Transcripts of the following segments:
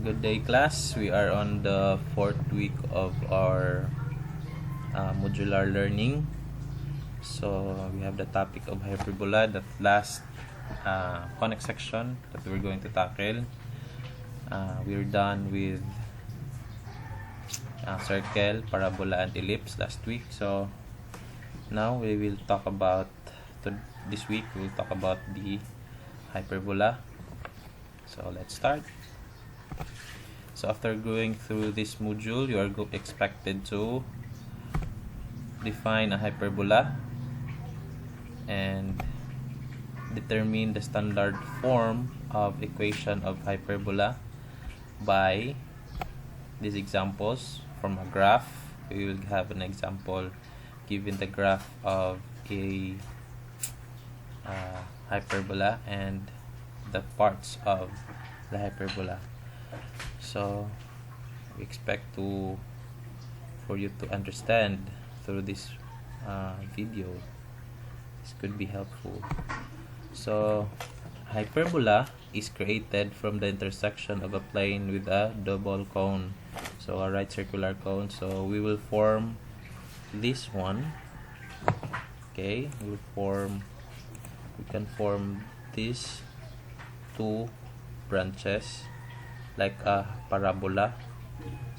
Good day, class. We are on the fourth week of our modular learning. So we have the topic of hyperbola, that last conic section that we're going to tackle. We're done with circle, parabola, and ellipse last week. So now we will talk about, this week we'll talk about the hyperbola. So let's start. So after going through this module, you are expected to define a hyperbola and determine the standard form of equation of hyperbola by these examples. From a graph, we will have an example given the graph of a hyperbola and the parts of the hyperbola. So we expect for you to understand through this video. This could be helpful. So hyperbola is created from the intersection of a plane with a double cone, so a right circular cone. So we will form this one. Okay, we can form these two branches like a parabola.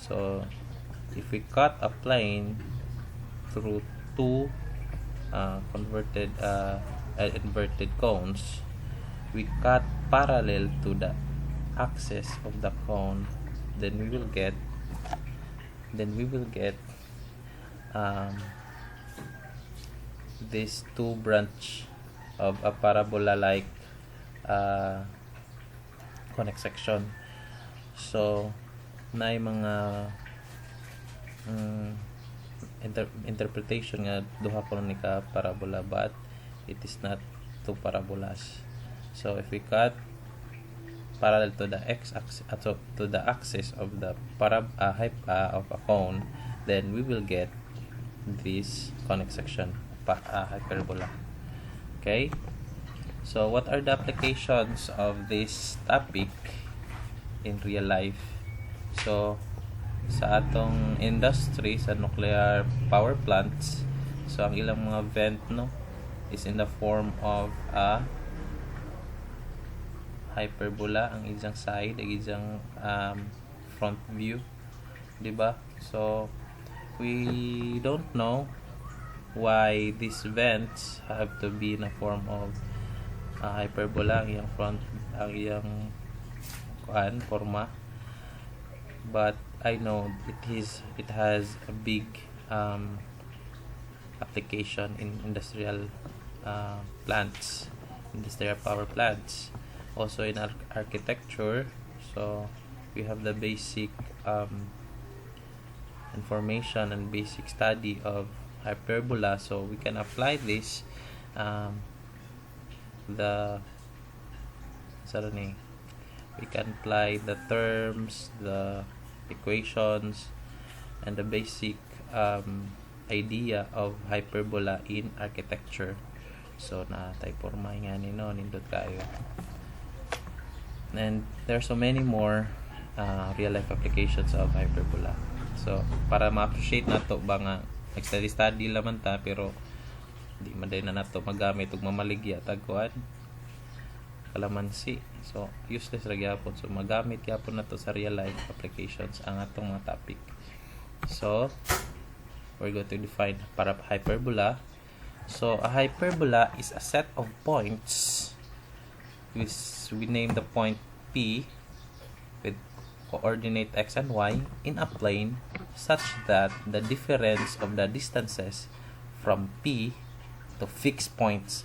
So if we cut a plane through two inverted cones, we cut parallel to the axis of the cone, then we will get these two branch of a parabola like conic section. So na mga interpretation nga duha ko ni ka parabola, but it is not two parabolas. So if we cut parallel to the x-axis, to the axis of the of a cone, then we will get this conic section hyperbola. Okay, so what are the applications of this topic in real life? So sa atong industry, sa nuclear power plants, so ang ilang mga vent is in the form of a hyperbola. Ang isang side, ang isang front view, diba? So we don't know why these vents have to be in a form of hyperbola. Ang iyang front, ang iyang forma, but I know it has a big application in industrial plants, industrial power plants, also in architecture. So we have the basic information and basic study of hyperbola, so we can apply this we can apply the terms, the equations, and the basic idea of hyperbola in architecture. So na tay forma nga nindot kayo. And there are so many more real life applications of hyperbola. So para ma-appreciate nato ba nga nag-study laman ta, pero di maday na nato magamit ug mamaligya tagkuan kalamansi. So useless ra gyapon. So magamit gyapon nato sa real life applications ang atong mga topic. So we're going to define para hyperbola. So a hyperbola is a set of points which we name the point P with coordinate x and y in a plane such that the difference of the distances from P to fixed points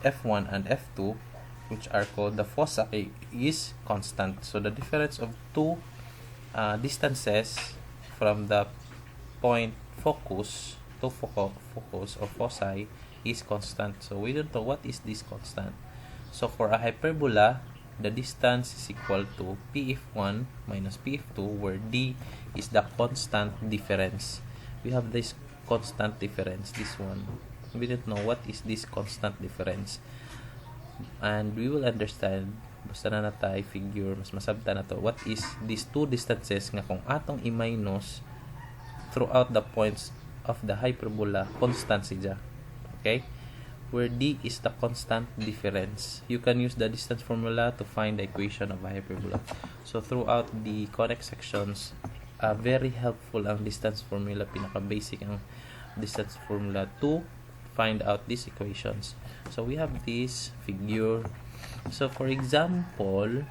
F1 and F2, which are called the foci, is constant. So the difference of two distances from the point focus to focus or foci is constant. So we don't know what is this constant. So for a hyperbola, the distance is equal to Pf1 minus Pf2, where d is the constant difference. We have this constant difference, this one. We don't know what is this constant difference, and we will understand basta na natay figure, mas masabta na to. What is these two distances nga kung atong i-minus throughout the points of the hyperbola, constant siya. Okay? Where d is the constant difference. You can use the distance formula to find the equation of a hyperbola. So throughout the conic sections, very helpful ang distance formula. Pinaka-basic ang distance formula to find out these equations. So we have this figure. So for example,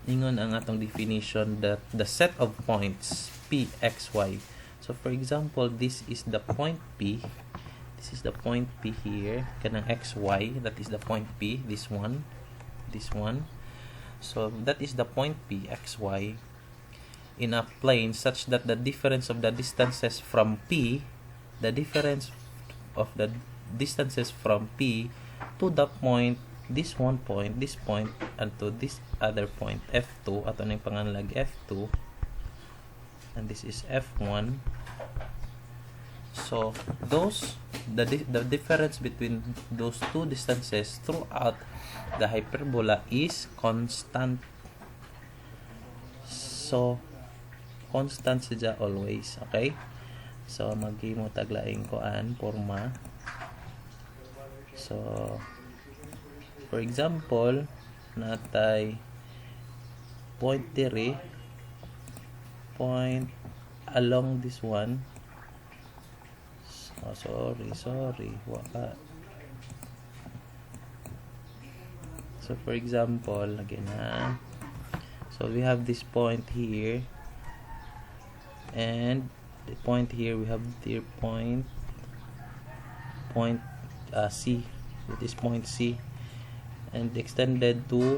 ingon ang atong definition that the set of points p, x, y. So for example, this is the point p. This is the point P here. Kanang XY, that is the point P. This one. So that is the point P, XY, in a plane such that the difference of the distances from P, the difference of the distances from P to the point, this one point, this point, and to this other point, F2, ato na yung panganlag F2, and this is F1. So those the difference between those two distances throughout the hyperbola is constant. So constant siya always, okay? So maghimo taglaing koan forma. So for example, natay point diri, point along this one. Oh, sorry, waka. So for example, again so we have this point here, and the point here we have the point C. It is point C, and extended to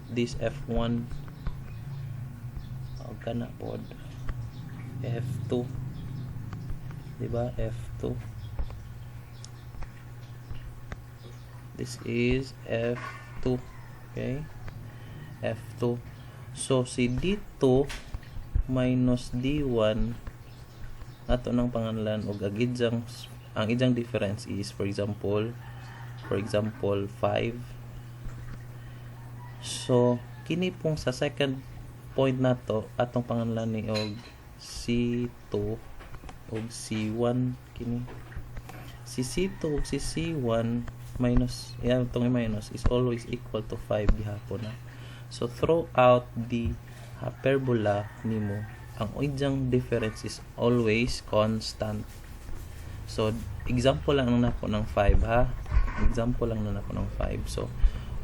this F1. Kana pod F2. Diba? F2. This is F2. Okay? F2. So, si D2 minus D1 ato ng pangalan o ang ijang difference is for example 5. So, kini pong sa second point nato atong pangalan ni og C2 og C1 kini. Si C2 og si C1 minus, itong minus is always equal to 5 gihapon na. So throughout the hyperbola nimo, ang iyang difference is always constant. So example lang nako ng 5 ha. Example lang nako ng 5. So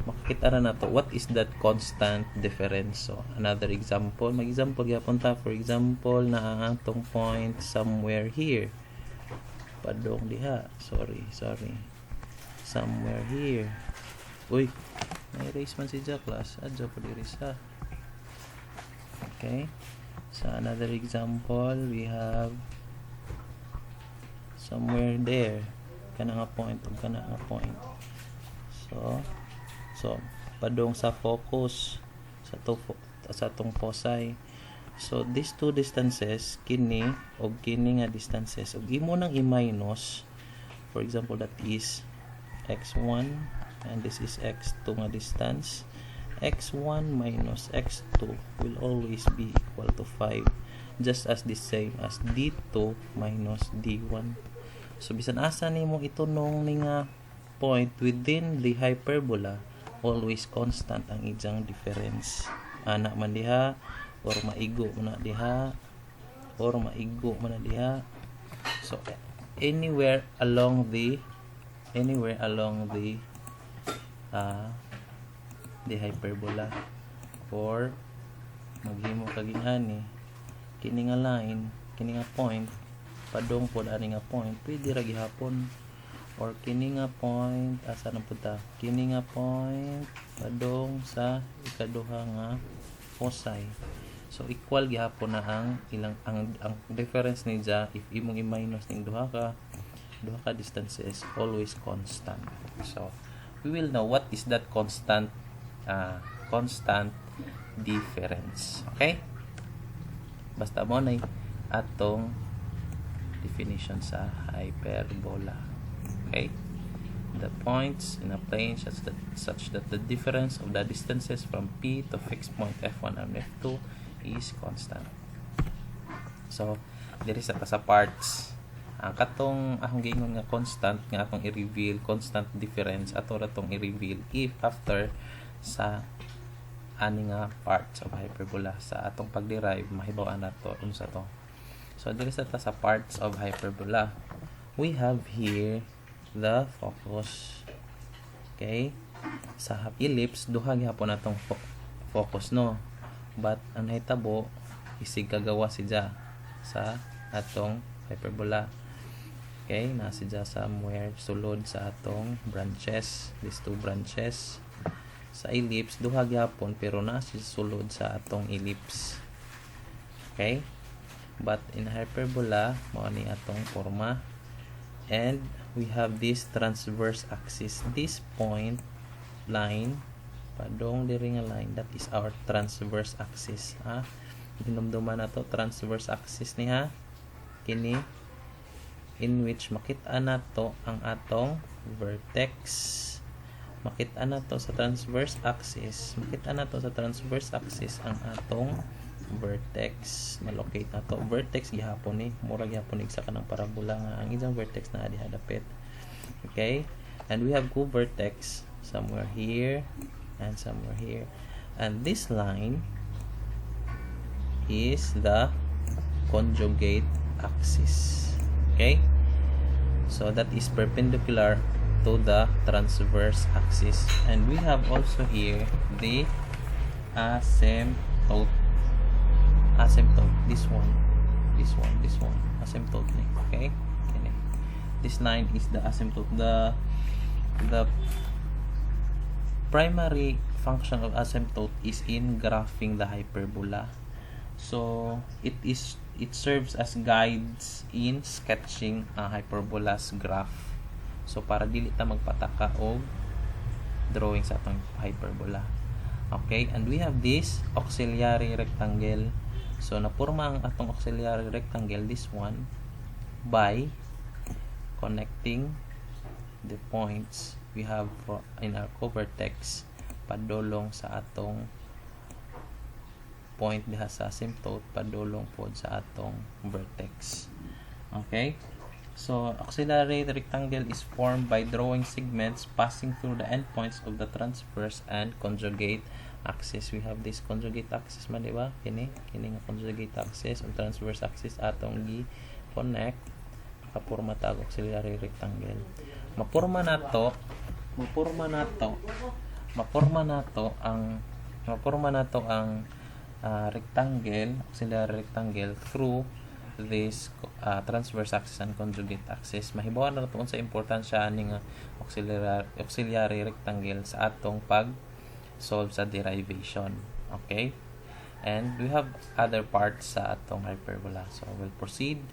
makikita na nato what is that constant difference. So another example, mag-example gyapon ta. For example, na ang atong point somewhere here. Padong diha. Sorry. Somewhere here. Uy, may erase man si Jack class. Adjo po erase ha. Okay. So another example, we have somewhere there. Kana nga point, kana nga point. So padong sa focus sa tong foci. So these two distances, kini og kini nga distances, og imo nang i-minus. For example, that is x1 and this is x2 nga distance. X1 minus x2 will always be equal to 5, just as the same as d2 minus d1. So bisan asa nimo itunong ni nga point within the hyperbola, always constant ang ijang difference. Ana man diha or maigo man diha or maigo man diha. So anywhere along the hyperbola, or maghimo kaging ani kini nga line, kini nga point padong pod ani nga point, pwede ra gihapon. Or kini nga point asa na punta, kini nga point padong sa ikaduha nga foci. So equal gihapon na ang ilang ang difference niya if imong i-minus ning duha ka distances, always constant. So we will know what is that constant difference. Okay? Basta mo na atong definition sa hyperbola. Okay? the points in a plane such that the difference of the distances from P to fixed point F1 and F2 is constant. So diri sa parts ang katong akong giingon nga constant nga atong i-reveal, constant difference ato ra tong i-reveal if after sa ani nga parts of hyperbola sa atong pag-derive mahibaw-an nato unsa to. So diri sa parts of hyperbola, we have here the focus. Okay, sa ellipse duha gyapon natong focus no, but ang nahitabo isig kagawa siya sa atong hyperbola. Okay, nasa siya somewhere sulod sa atong branches, these two branches. Sa ellipse duha gyapon pero nasa sulod sa atong ellipse. Okay, but in hyperbola mao ni atong forma, and we have this transverse axis, this point line padong diri nga line, that is our transverse axis. Hinumduman na to transverse axis ni kini, in which makita na to ang atong vertex. Makita na to sa transverse axis. Makita na to sa transverse axis ang atong vertex. Na-locate na to. Vertex gihapon ni. Mura gihapon sa kanang parabola nga ang isang vertex na adi hadapit. Okay? And we have two vertex somewhere here and somewhere here. And this line is the conjugate axis. Okay, so that is perpendicular to the transverse axis, and we have also here the asymptote. This one asymptote ni. Okay, this line is the asymptote. The primary function of asymptote is in graphing the hyperbola. So it serves as guides in sketching a hyperbola's graph. So para dili ta magpataka og drawing sa atong hyperbola. Okay, and we have this auxiliary rectangle. So napurma ang atong auxiliary rectangle, this one, by connecting the points we have in our covertex padulong sa atong point diha sa asymptote padulong pod sa atong vertex. Okay, so auxiliary rectangle is formed by drawing segments passing through the endpoints of the transverse and conjugate axis. We have this conjugate axis man, di ba? Kini nga conjugate axis o transverse axis atong gi-connect, makaporma ta og auxiliary rectangle. Maporma nato ang rectangle, auxiliary rectangle through this transverse axis and conjugate axis. Mahibawan na natin sa importansya ning auxiliary rectangle sa atong pag-solve sa derivation. Okay? And we have other parts sa atong hyperbola. So, we'll proceed.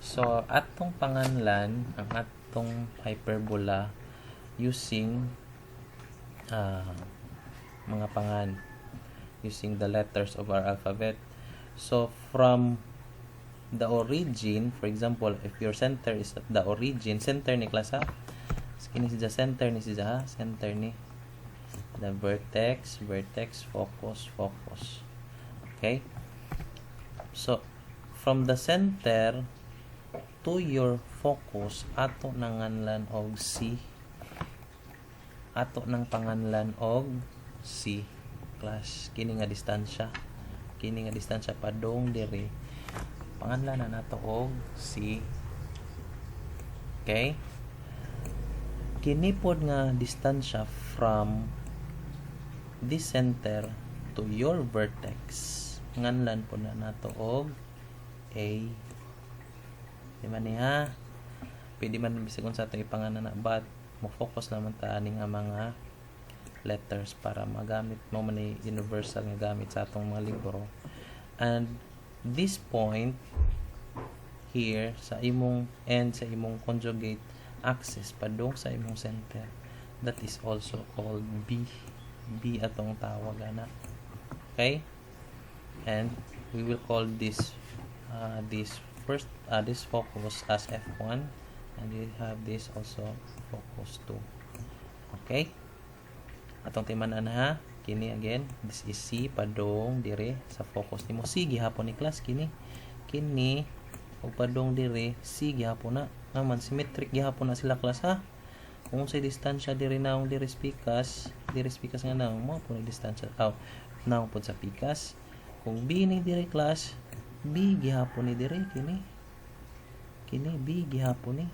So, atong panganlan ang atong hyperbola using mga using the letters of our alphabet. So from the origin, for example, if your center is at the origin, center ni klasa, kini siya center ni the vertex, focus. Okay, so from the center to your focus ato nanganlan og C, ato nang panganlan og C class. Kini nga distansya padong diri panganlan na nato og C. Okay, kini pod nga distansya from this center to your vertex nganlan pod na nato og A. Di man niya pwede man bisag sa atong ipanganan na, but mo focus naman ta ani nga mga letters para magamit mo man universal nga gamit sa atong mga libro. And this point here sa imong end sa imong conjugate axis padung sa imong center, that is also called B. B atong tawag ana. Okay, and we will call this this focus as F1, and we have this also focus 2. Okay, atong timan-an ha, kini again, this is C padong dire sa focus nimo. C gihapon ni class kini ug padong dire C gihapon na naman symmetric gihapon na sila class ha. Kung sa distansya dire naong dire pikas nga naong mo po ni distansya naong po sa pikas. Kung B ni dire class, B gihapon ni dire kini B gihapon ni.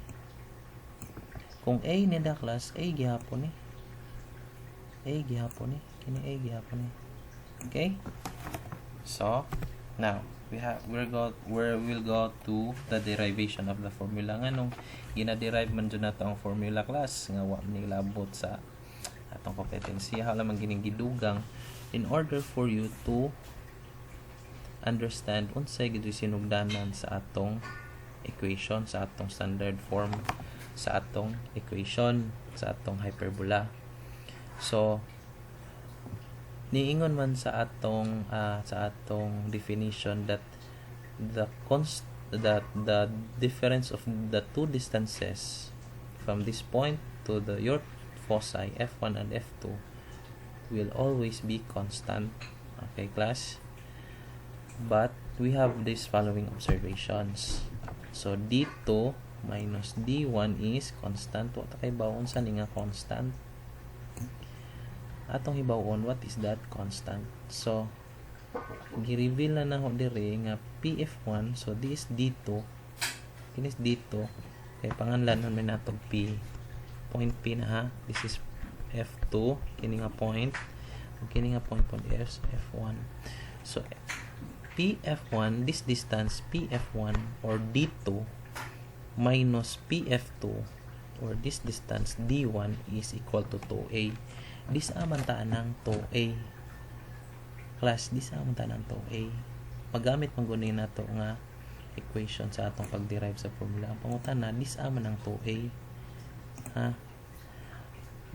Kung A ni da class, A gihapon ni kini A gihapon ni. Okay, so now we'll go to the derivation of the formula. Nganong gina-derive man dyan nato ang formula class nga wa ni labot sa atong competency hala man gining gidugang in order for you to understand unsay gid sinugdanan sa atong equation, sa atong standard form, sa atong equation, sa atong hyperbola. So niingon man sa atong definition that the difference of the two distances from this point to your foci F1 and F2 will always be constant. Okay class, but we have these following observations. So D2 minus D1 is constant. What kay bawon sa nga constant? Atong hibawon what is that constant. So gi-reveal na naho dire nga PF1, so this D2 kinis D2 kay panganlanon man nato P, point P na ha, this is F2 kini nga point ug kini nga point is F1. So PF1, this distance PF1 or D2 minus PF2 or this distance D1 is equal to 2A. This amantaan ng 2A class, this amantaan ng 2A. Magamit manggunin nato nga equation sa atong pag-derive sa formula. Ang pangutana, this aman ng 2A ha,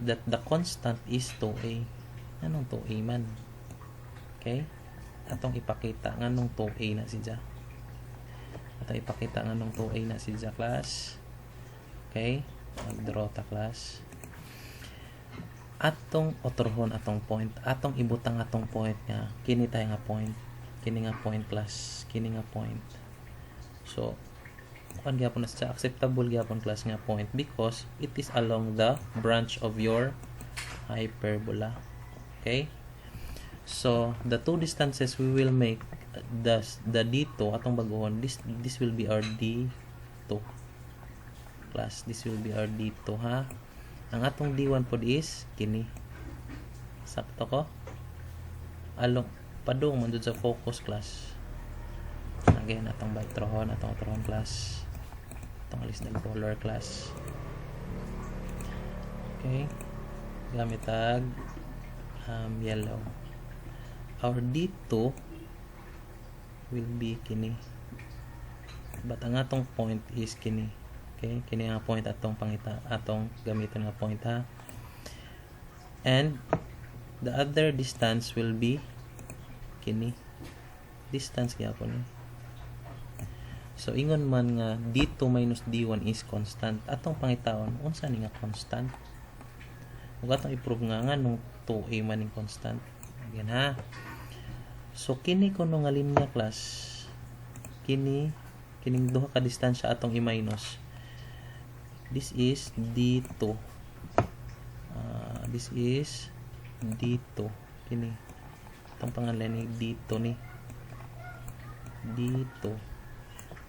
that the constant is 2A. Anong 2A man? Okay, atong ipakita nganong 2A na siya. Atong ipakita nganong 2A na siya class. Okay, mag-draw ta class. Atong otorhon atong point, atong ibutang atong point nga kini tayo nga point, kini nga point class, kini nga point. So kuan gyapon na sa acceptable gyapon class nga point because it is along the branch of your hyperbola. Okay, so the two distances we will make, the D2 atong baguhon, this will be our D2 class, this will be our D2 ha. Ang atong D1 pod is kini. Sakto ko? Along padung man sa focus class. Again, atong baytrohon, atong trohon class. Atong alis ng color class. Okay. Gamit tag yellow. Our D2 will be kini. But ang atong point is kini. Okay, kini nga point atong pangita, atong gamiton nga point ha. And the other distance will be kini. Distance gyapon ni. So ingon man nga D2 minus D1 is constant. Atong pangitaon unsa ni nga constant? Ug atong i-prove nga nganong 2A man ning constant. Again ha. So kini kuno nga linya class. Kining duha ka distansya atong i-minus. This is D2. This is D2. Kini. Itong pangalan ni D2 ni. D2.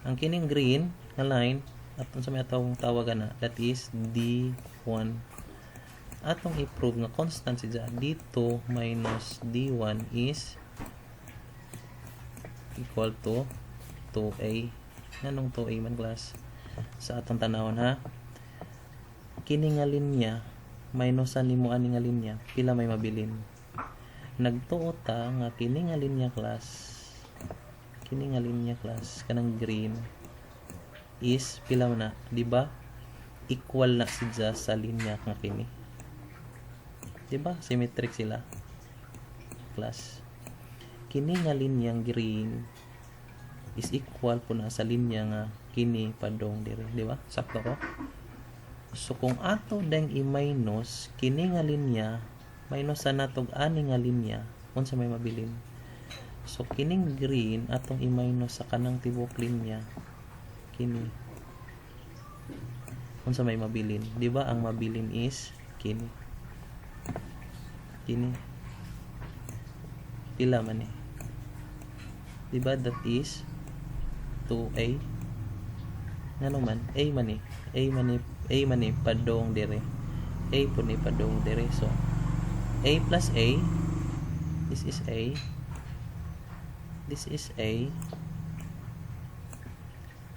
Ang kining green na line, atong sa may atong tawagan na, that is D1. Atong i-prove nga constant siya. D2 minus D1 is equal to 2A. Nanong 2A man class? Sa atong tanawon ha. Kini nga linya minusan nimo ani nga linya pila may mabilin. Nagtuo ta nga kini nga linya class, kini nga linya class kanang green is pila na, di ba? Equal na siya sa linya nga kini, di ba? Symmetric sila class. Kini nga linyang green is equal po na sa linya nga kini padong dire, di ba? Sakto ko. So kung ato dang i-minus kini nga linya minus sa natog ani nga linya, unsa may mabilin? So kining green atong i-minus sa kanang tibok linya kini, unsa may mabilin? Di ba ang mabilin is kini. Pila man eh, di ba? That is 2a. Ngano man? A man eh padong dire. A po ni padong dire. So a plus a, this is a, this is a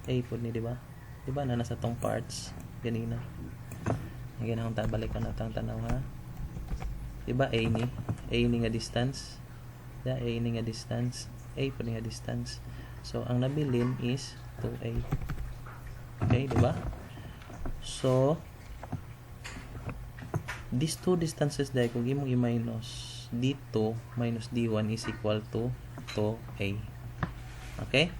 po ni, di ba? Di ba na nasa tong parts ganina. Ngayon akong tabalikan natang tanaw ha. Di ba a ni nga distance. A ni nga distance. A po ni nga distance. So ang nabilin is 2a. Okay, di ba? So these two distances dahil kung imong i-minus d2 minus d1 is equal to 2a. Okay?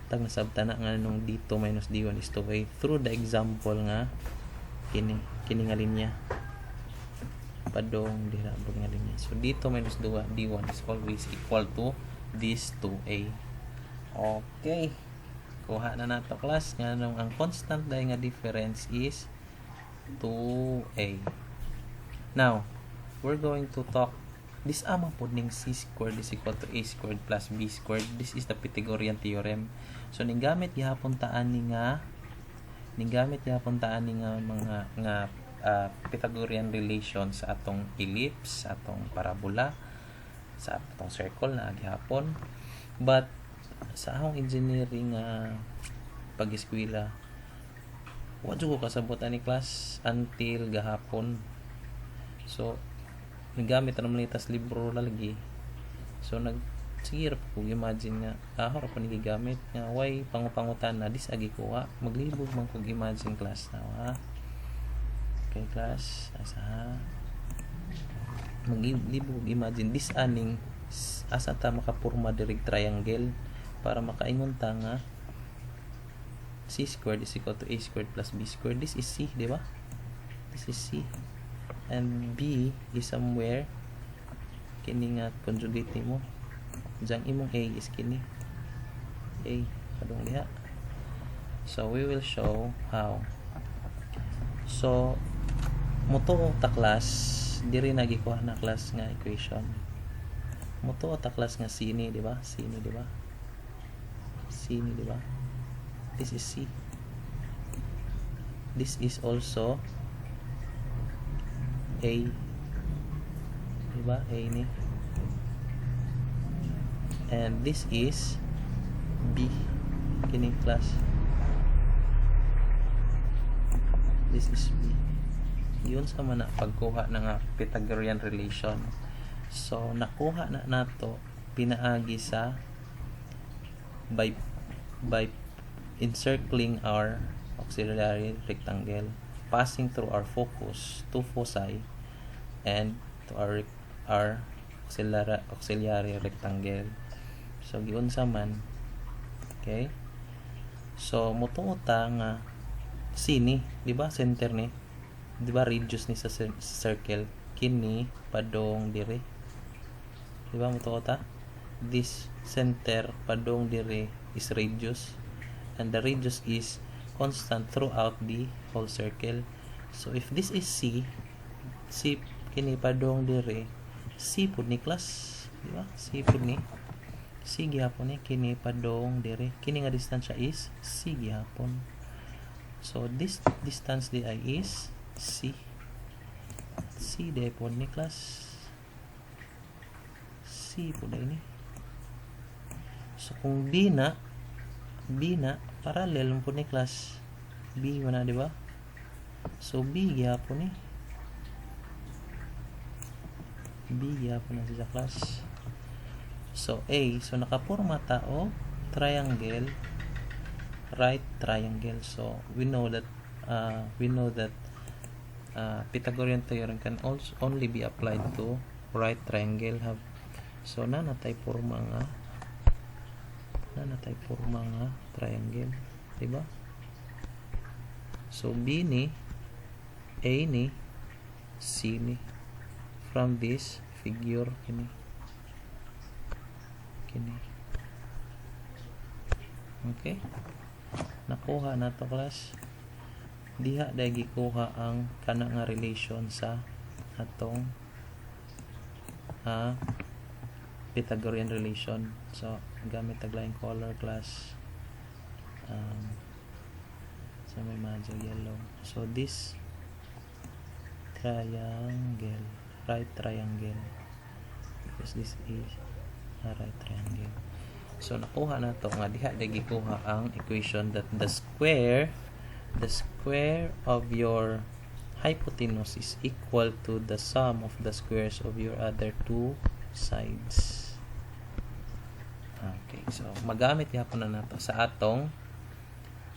Tag nasabta na nga nung d2 minus d1 is 2a through the example nga kini nga linya padong dira nga linya. So d2 minus d1 is always equal to this 2a. Okay, kuha na nato class nga nung ang constant dahil nga difference is 2a. Now we're going to talk this amang po ning c squared is equal to a squared plus b squared. This is the Pythagorean theorem. So ninggamit gihapon taan ni nga mga Pythagorean relation sa atong ellipse, sa atong parabola, sa atong circle na gihapon. But sa akong engineering pag-eskwela, wa jud ko kasabot ani class until gahapon. So nagamit na naman itas libro lagi. So sige ra ko imagine nga ako ra pa ni gigamit nga way pangupangutan na dis agi ko maglibog man kog imagine class na ha. Okay class, asa maglibog imagine dis aning asa ta makapurma direct triangle para makaingon ta nga c squared is equal to a squared plus b squared. This is c, di ba? This is c. And b is somewhere kini nga conjugate mo. Diyan imong a is kini. A, padung diha. So we will show how. So muto ta class diri nagikuha na class nga equation. Muto ta class nga c ni, di ba? C ni, di ba? C ni, di ba? This is C. This is also A. Diba? A ni. And this is B. Kini class. This is B. Yun sa mana pagkuha ng Pythagorean relation. So, nakuha na nato pinaagi sa by encircling our auxiliary rectangle, passing through our focus, two foci, and to our auxiliary rectangle. So giunsa man. Okay? So mutuota nga sini, di ba? Center ni. Di ba radius ni sa circle kini padong dire. Di ba mutuota? This center padong dire is radius, and the radius is constant throughout the whole circle. So if this is C kini padong dire, C pud ni class, di ba? C pud ni C gihapon ni kini padong dire. Kini nga distansya is C gihapon. So this distance di ay is C. C di pud ni class. C pud ni. So kung B na parallel mo po ni class B mo na, di ba? So B gyapon ni. B gyapon na sa class. So A, so nakapurma ta o triangle, right triangle. So we know that Pythagorean theorem can also only be applied to right triangle. So na natay porma nga na natay forma nga triangle, diba? So B ni, A ni, C ni. From this figure kini. Okay, nakuha na to class. Diha dahil gikuha ang kana nga relation sa atong Pythagorean relation. So gamit taglaing color class, so may magic yellow. So this triangle, right triangle, because this is a right triangle. So nakuha na to nga diha dahil gikuha ang equation that the square of your hypotenuse is equal to the sum of the squares of your other two sides. Okay, so magamit yapon na nato sa atong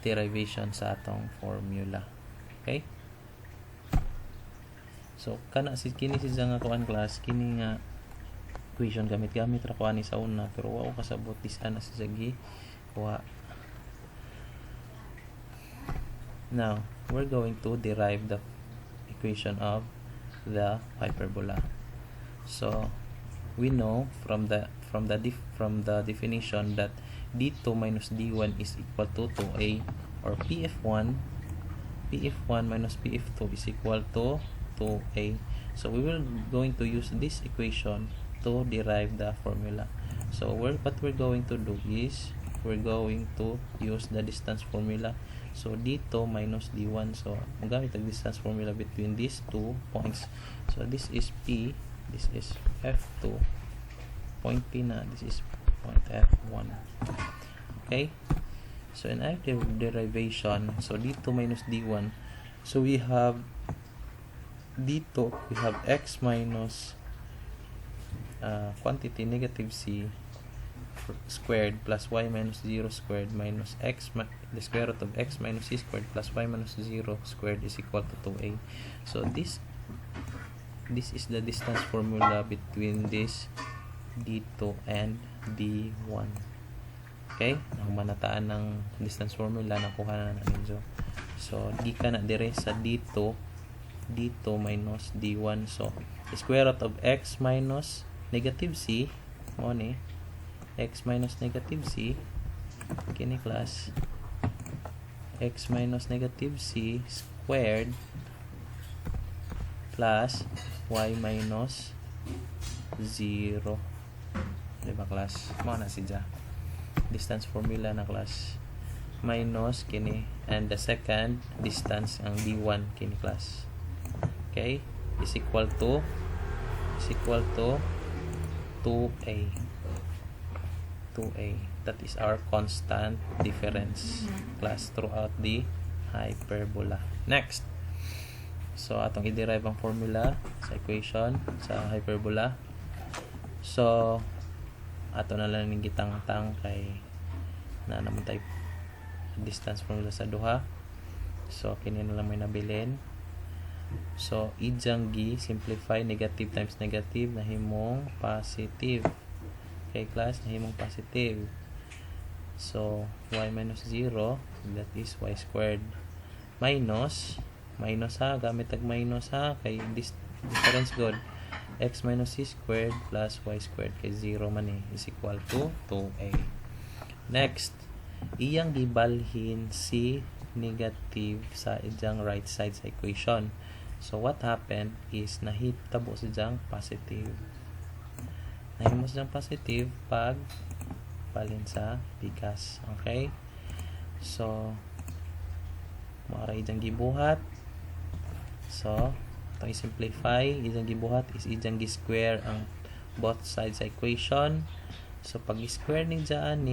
derivation sa atong formula. Okay, so kana si kini si nga kuan class, kini nga equation gamit ra ko ani sa una, pero wa ko kasabot dis ana si Zagi kuha. Now we're going to derive the equation of the hyperbola. So we know from the definition that d2 minus d1 is equal to 2a, or pf1 minus pf2 is equal to 2a. So we will going to use this equation to derive the formula. So what we're going to do is we're going to use the distance formula. So d2 minus d1, so magamit ang distance formula between these 2 points. So this is P, this is F2, point P na, this is point F1. Okay, so in our derivation, so d2 minus d1, so we have d2, we have x minus quantity negative c squared plus y minus 0 squared minus x, the square root of x minus c squared plus y minus 0 squared is equal to 2a. So this is the distance formula between this d2 and d1. Okay, ang manataan ng distance formula nakuha na natin. So gikan na dire sa d2 minus d1, so the square root of x minus negative c mo ni x minus negative c kini class, x minus negative c squared plus y minus 0, diba class? Mo na siya distance formula na class, minus kini, and the second distance ang d1 kini class. Okay, is equal to 2a. That is our constant difference class throughout the hyperbola. Next, so atong i-derive ang formula sa equation sa hyperbola. So ato na lang ning gitang-tang kay na naman type distance formula sa duha. So kini na lang may nabilin. So ijang gi simplify, negative times negative nahimong positive. Okay class, nahimong positive. So y minus 0, that is y squared, minus ha, gamit tag minus ha, kay this difference good, x minus c squared plus y squared, kay 0 man is equal to 2a. Next, iyang gibalhin si negative sa ijang right side sa equation. So what happened is nahitabo sa ijang positive. Nahimo sa ijang positive pag balhin sa bigas. Okay? So mara ijang gibuhat. So itong i-simplify, ijang gibuhat is ijang gi-square ang both sides sa equation. So pag i-square ni dyan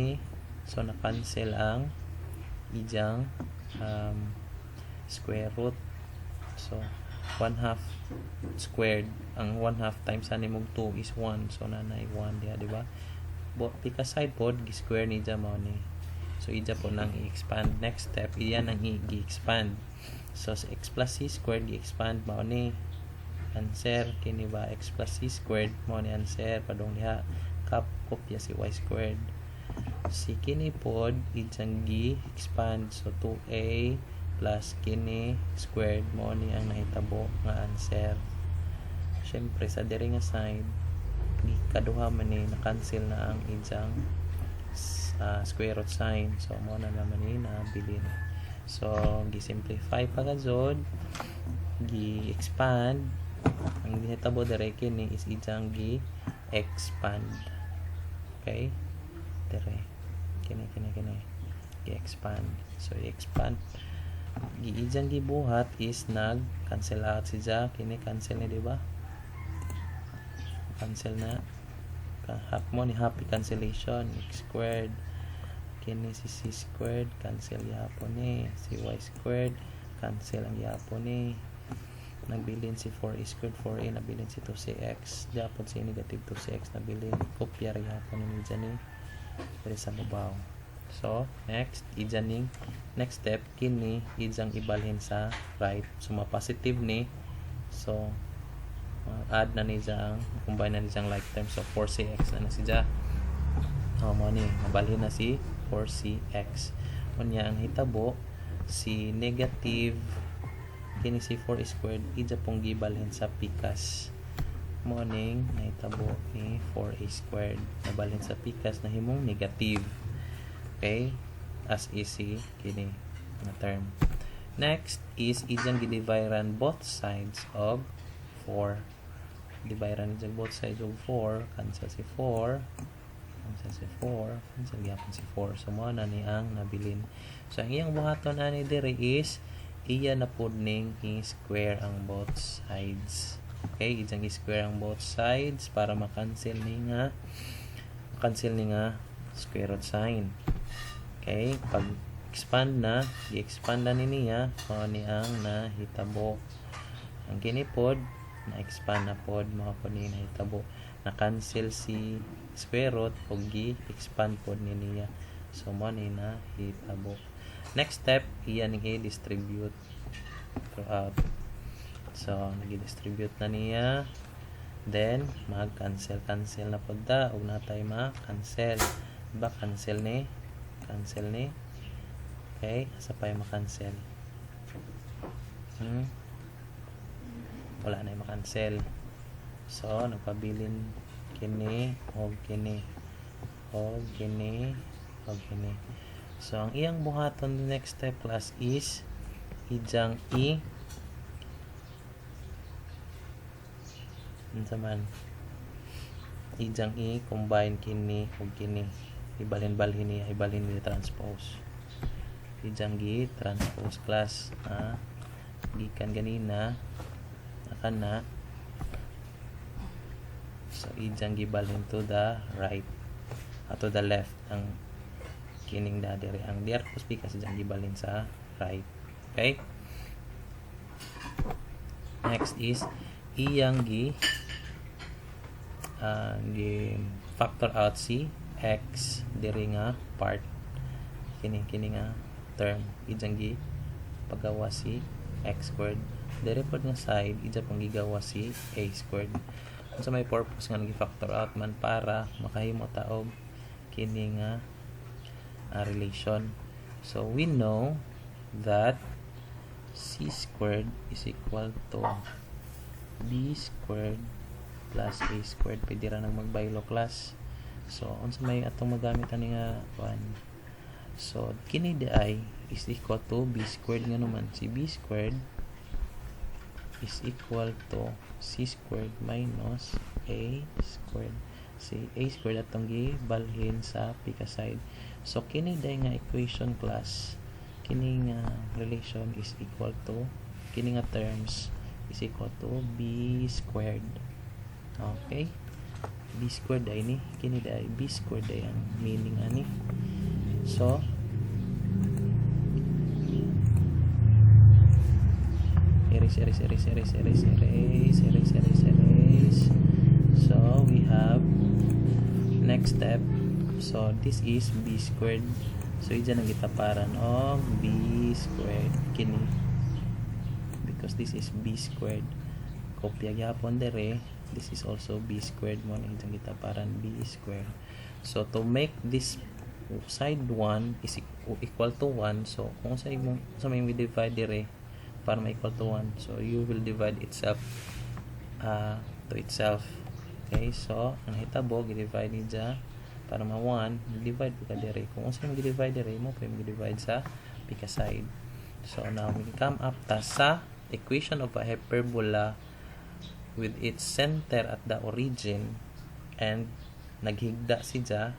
so na-cancel ang ijang square root. So 1/2 squared, ang 1/2 times ani mog 2 is 1, so nanay 1 diha, di ba? Pika side pod gi-square ni dyan mo ni. So ija po nang i-expand. Next step, iyan ang i-expand. So sa x plus c squared i-expand mo ni answer kini ba, x plus c squared mo ni answer padung diha kap kopya si y squared. si kini pod idyang gi-expand. So 2a plus kini squared mo ni ang nahitabo nga answer. Syempre sa diri nga side kaduha man ni na-cancel na ang idyang square root sign. So mo na naman ni nabilin. So gi-simplify pa gazod, gi-expand. Ang nahitabo diri kini is idyang gi-expand. Okay? Diri kini gi-expand. So i-expand idyang gibuhat is nag cancel out siya. Kini cancel ni, di ba? Cancel na half mo ni happy cancellation. X squared kini si c squared cancel yapon ni, si y squared cancel ang yapon ni, nagbilin si 4a squared 4a, nabilin si 2cx yapon si negative 2cx, nabilin kopya rin yapon ni dyan ni pero sa mabaw. So next idyaning next step kini idyang ibalhin sa right. So ma-positive ni, so add na ni diyang combine na ni diyang like term. So 4cx na siya mo ni mabalhin na si 4cx. Unya ang hitabo si negative kini si 4 squared idya pong gibalhin sa pikas. Morning nahitabo ni 4a squared nabalhin sa pikas na himong negative. Okay, as easy kini na term. Next is idyang gidividean both sides of 4. Dividean dyan both sides of 4, cancel si 4, cancel yapon si 4. So mo na ni ang nabilin. So ang iyang buhaton ani diri is iya na pod ning i-square ang both sides. Okay, idyang i-square ang both sides para ma-cancel ni nga square root sign. Okay, pag expand na, i-expand na niya mo ni ang nahitabo. Ang kinipod na-expand na pod mga po ni nahitabo, na-cancel si square root o gi-expand pod niya. So mo ni nahitabo. Next step iyan ni i-distribute throughout. So nag-distribute na niya, then mag-cancel na pod da ug natay ma-cancel. Diba cancel ni okay, asa pa yung ma-cancel? Wala na yung ma-cancel. So nagpabilin kini o kini. So ang iyang buhaton the next step class is idyang idyang combine kini o kini, ibalhin ni transpose, idyang transpose class gikan ganina na. So idyang gibalhin to the right to the left ang kining dadiri ang diarpos because idyang gibalhin sa right. Okay, next is iyang gi factor out si x diri nga part kini nga term, idyang gi pagawa si x squared diri pod nga side, idya pang gigawa si a squared. Unsa may purpose nga nagi-factor out man para makahimo ta og kini nga relation. So we know that c squared is equal to b squared plus a squared. Pwede ra nang magbaylo class. So unsa may atong magamit ani nga one. So kini di is equal to b squared nga naman. Si b squared is equal to c squared minus a squared. Si a squared atong gibalhin sa pika side. So kini day nga equation class, kini nga relation is equal to, kini nga terms is equal to b squared. Okay, b squared ay ni, kini day b squared ay ang meaning ani. So erase. So we have next step. So this is b squared. So idyan ang gitaparan og b squared kini, because this is b squared. Kopya gyapon dere, this is also b squared mo, idyan gitaparan b squared. So to make this side 1 is equal to 1, so kung sa may divide dire para ma-equal to 1, so you will divide itself to itself. Okay, so ang hitabo gi-divide ni dya para ma 1, divide ka dire. Kung sa may divide dire mo pwede mag-divide sa pika side. So now we come up ta sa equation of a hyperbola with its center at the origin and naghigda si dya.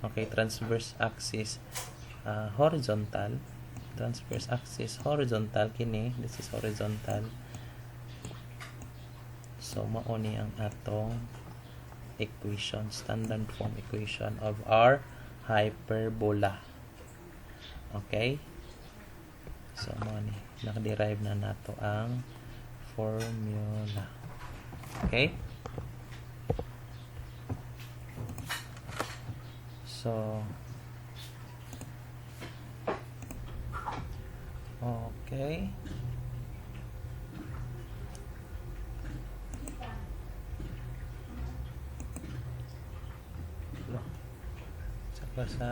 Okay, transverse axis horizontal, transverse axis horizontal kini, this is horizontal. So mao ni ang atong equation, standard form equation of our hyperbola. Okay, so mao ni nakaderive na nato ang formula. Okay, so okay, saka sa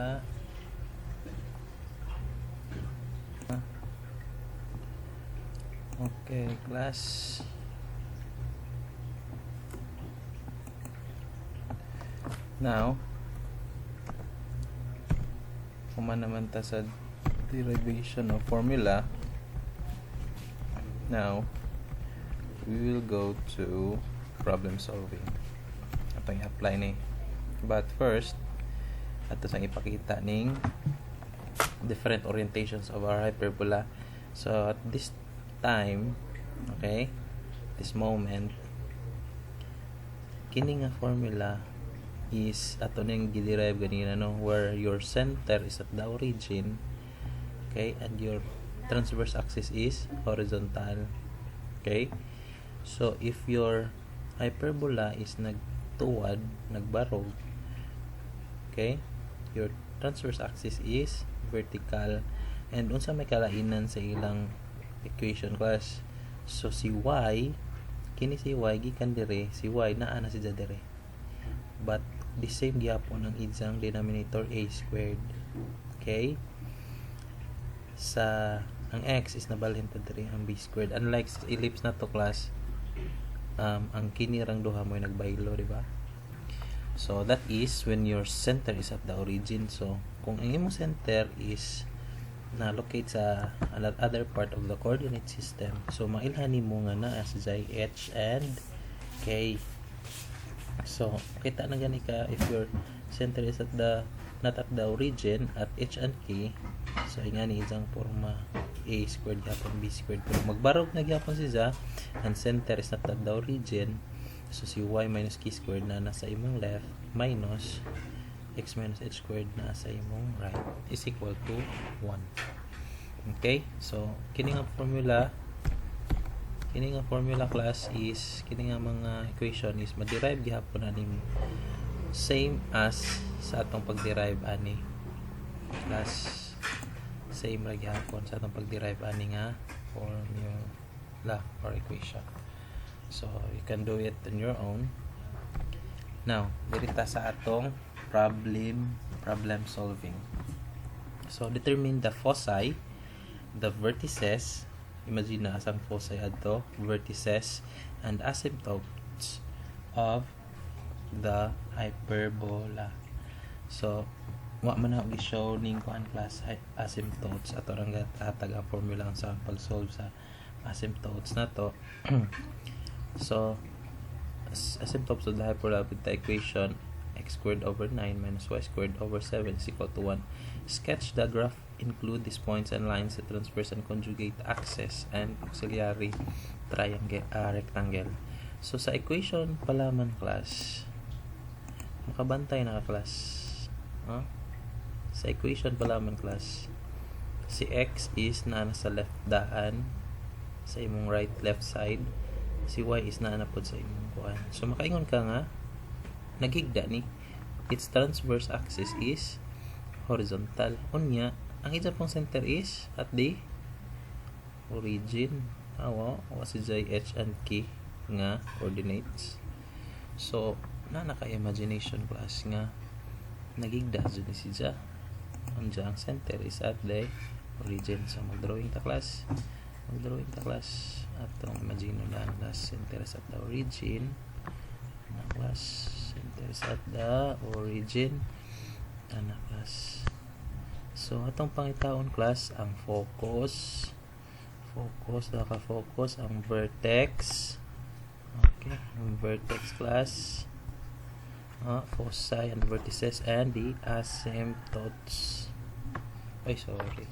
okay class. Now kuman naman ta sa derivation of formula. Now we will go to problem solving. Atong i-apply ni. But first, ato sang ipakita ning different orientations of our hyperbola. So at this time, okay, this moment, kini nga formula is ato ning gi-derive ganina, no, where your center is at the origin, okay, and your transverse axis is horizontal. Okay, so if your hyperbola is nagtuwad, nagbarog, okay, your transverse axis is vertical, and unsa may kalainan sa ilang equation class. So si y, kini si y gikan dire, si y naa na si dire, but the same gyapon ang idsang denominator a squared. Okay, sa ang x is nabalhin pa dire ang b squared, unlike sa ellipse na to class, ang kinirang duha mo nagbaylo, di ba? So that is when your center is at the origin. So kung ang imong center is na locate sa other part of the coordinate system, so mailhan mo nga na as h and k. So kita na gani ka if your center is at the not at the origin at h and k, so ingani isang forma a squared gyapon b squared, pero magbarog na gyapon siya and center is not at the origin, so si y minus k squared na nasa imong left minus x minus h squared na sa imong right is equal to 1. Okay, so kini nga formula class is kini nga mga equation is ma-derive gihapon ani same as sa atong pag-derive ani class, same ra gihapon sa atong pag-derive ani nga formula or equation. So you can do it on your own. Now dirita sa atong problem solving. So determine the foci, the vertices, imagine na asang foci adto, vertices and asymptotes of the hyperbola. So wa man na i-show ning kuan class asymptotes ato rang hatag ang formula sa pag-solve sa asymptotes na to. So asymptotes of the hyperbola with the equation x squared over 9 minus y squared over 7 is equal to 1. Sketch the graph, include these points and lines that transverse and conjugate axis and auxiliary rectangle. So sa equation palaman class, makabantay na ka class, sa equation palaman class, si x is naa sa left daan sa imong right left side, si y is naa pod sa imong kuan. So makaingon ka nga naghigda ni its transverse axis is horizontal, unya ang ija pong center is at the origin. Si h and k nga coordinates. So naka imagination class nga nagigda jud ni siya unsa ang center is at the origin. So mag-drawing ta class, atong imagine na class center is at the origin, na class center is at the origin, ana class. So atong pangitaon class ang focus, naka-focus ang vertex. Okay, ang vertex class, foci and vertices and the asymptotes. Ay, sorry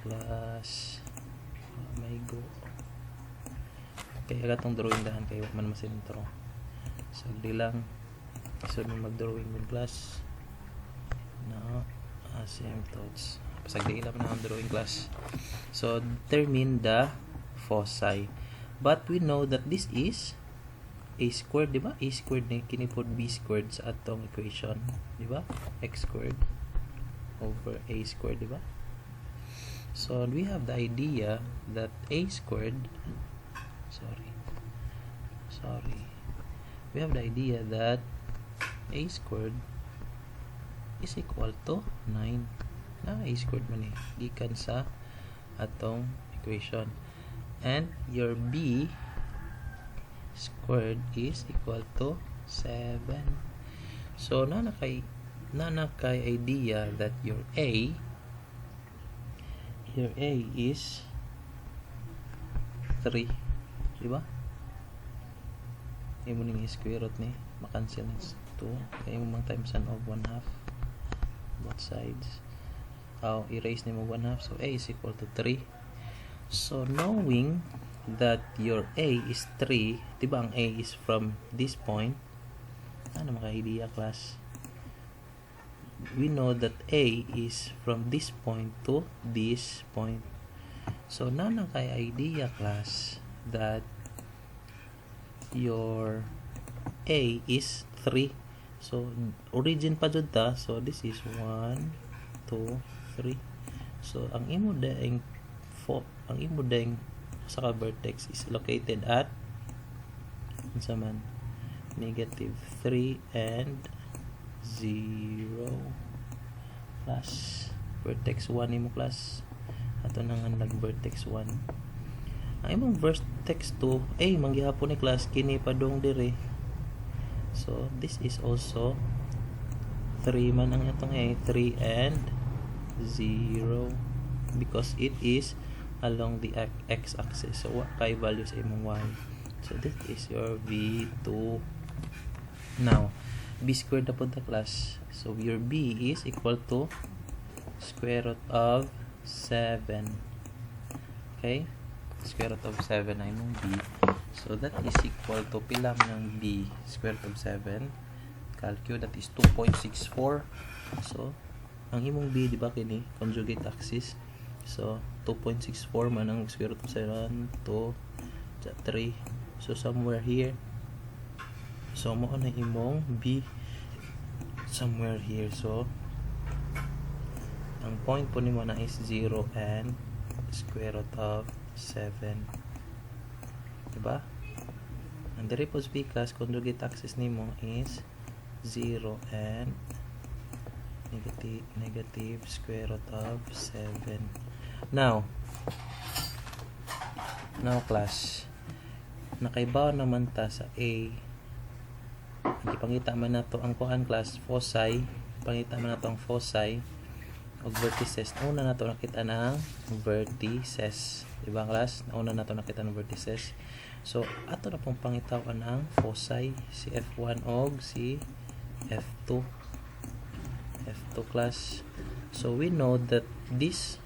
class, may go. Okay, agatong drawing dahan kayo man masintro. So di lang so mag-drawing with class na asymptotes. Pasagdi lang na ang drawing class. So determine the foci. But we know that this is a squared, di ba? A squared na kinipod b squared sa atong equation, di ba? X squared over a squared, di ba? So we have the idea that a squared, we have the idea that a squared is equal to 9. Na a squared man eh, gikan sa atong equation. And your b squared is equal to 7. So na kay idea that your a is 3, di ba? Imo ning square root ni makancel ng 2, kay mo mang times of 1/2 both sides. Erase nimo 1/2, so a is equal to 3. So knowing that your a is 3, diba ang a is from this point, ano maka-idea class? We know that a is from this point to this point. So na kay idea class that your a is 3. So origin pa jud ta, so this is 1 2 3. So ang imo daing sa vertex is located at negative 3 and 0 plus vertex 1 imo class. Ato nang nag vertex 1. Ang imong vertex 2 manggihapon ni class kini padong dire. So this is also 3 man ang atong 3 and 0 because it is along the x-axis. So what kay value sa imong y? So this is your v2. Now b squared na po the class. So your b is equal to square root of 7. Okay, square root of 7 ay imong b. So that is equal to pila ng b square root of 7. Calculate, that is 2.64. So ang imong b di ba kini conjugate axis. So 2.64 man ang square root of 7 to 3. So somewhere here. So mo na imong b somewhere here. So ang point po nimo na is 0 and square root of 7. Diba? Ang diri po because conjugate axis nimo is 0 and negative square root of 7. Now class, nakaibaw naman ta sa a. Ipangita man nato ang kuan class foci, pangita man nato ang foci og vertices. Una nato nakita ng vertices, di ba class? Una nato nakita ng vertices. So ato na pong pangitawan ang foci, si F1 og si F2 class. So we know that this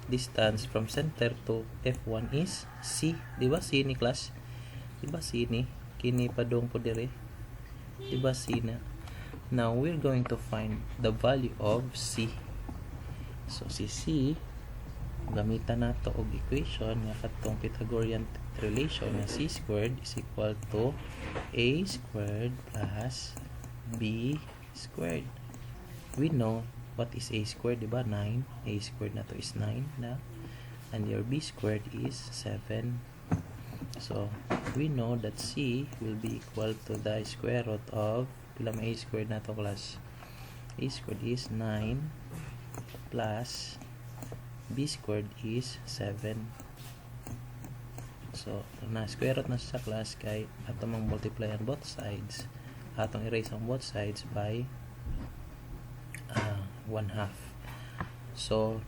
distance from center to F1 is C. Di ba C ni class? Di ba C ni? Kini padong po dire. Di ba C na? Now we're going to find the value of C. So si C, gamitan nato og equation nga katong Pythagorean relation na C squared is equal to A squared plus B squared. We know what is A squared, diba? 9. A squared na to is 9 na. And your B squared is 7. So we know that C will be equal to the square root of pila may A squared na to class. A squared is 9 plus B squared is 7. So, na square root na sa class kay atong mang multiply on both sides. Atong erase on both sides by 1/2. So,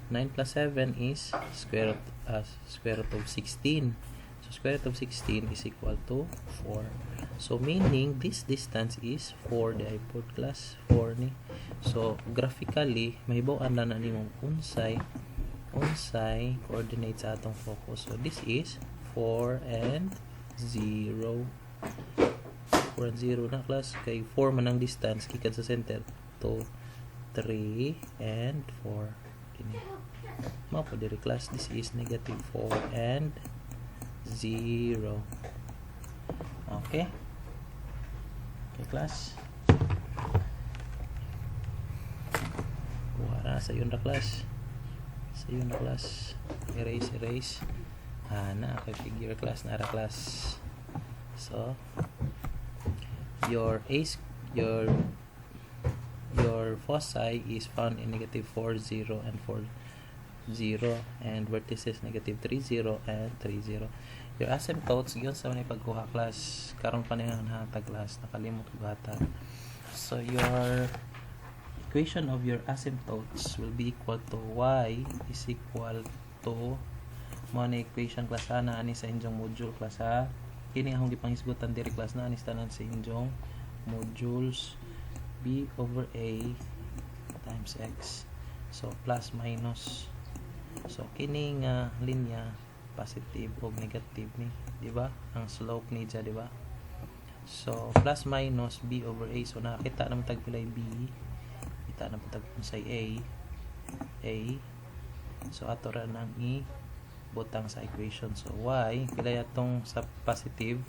9 plus 7 is square root of 16. So, square root of 16 is equal to 4. So, meaning this distance is 4 di ay pod class 4 ni. So, graphically, may hibaw-an na nimong unsay coordinates sa atong focus. So, this is 4 and 0. 4 and 0 na class. Kay 4 man ang distance, gikan sa center to 3 and 4. Kini. Mao po diri class. This is negative 4 and 0. Okay? Okay, class. Wala sa yun na class. Erase. Na kay figure class na class. So your foci is found in negative 4, 0 and 4, 0 and vertices negative 3, 0 and 3, 0. Your asymptotes yun sa mga pagkuha class karon pa na hatag class nakalimot ko bata. So your equation of your asymptotes will be equal to y is equal to mo na equation class na ani sa inyong module class ha. Kini akong gipanghisgutan diri class na ani tanan sa inyong modules b over a times x. So plus minus. So kini nga linya positive o negative ni, di ba? Ang slope ni di ba? So plus minus b over a. So nakita naman tag pilay b. Kita naman tag say a. So ato ra nang butang sa equation. So y pila atong sa positive.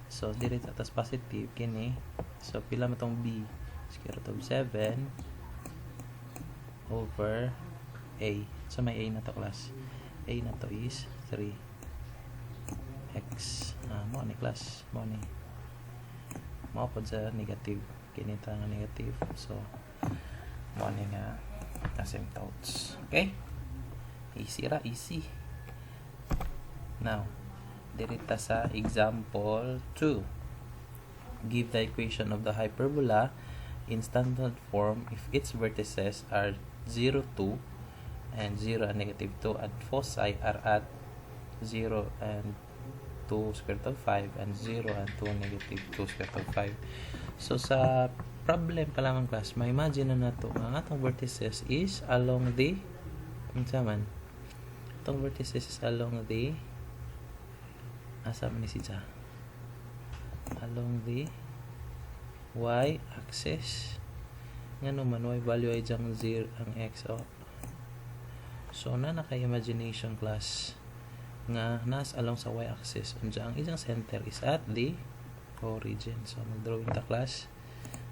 So diri atas positive kini. So pila mo tong b? Square root of 7 over a. So may a na to class. A na to is 3 x. Mo ni class. Mo pod sa negative. Kini ta nga negative. So mo ni nga asymptotes. Okay? Easy. Now, dirita sa example 2. Give the equation of the hyperbola in standard form if its vertices are 0, 2 and 0 and negative 2 and foci are at 0 and 2 square root of 5 and 0 and 2 negative 2 square root of 5. So sa problem pa lang ang class, ma-imagine na nato ang atong vertices is along the itong vertices is along the asam ni siya along the y axis nga naman y value ay jang 0 ang x. So na naka-imagination class nga nas along sa y axis unsa ang isang center is at the origin. So mag-drawing ta class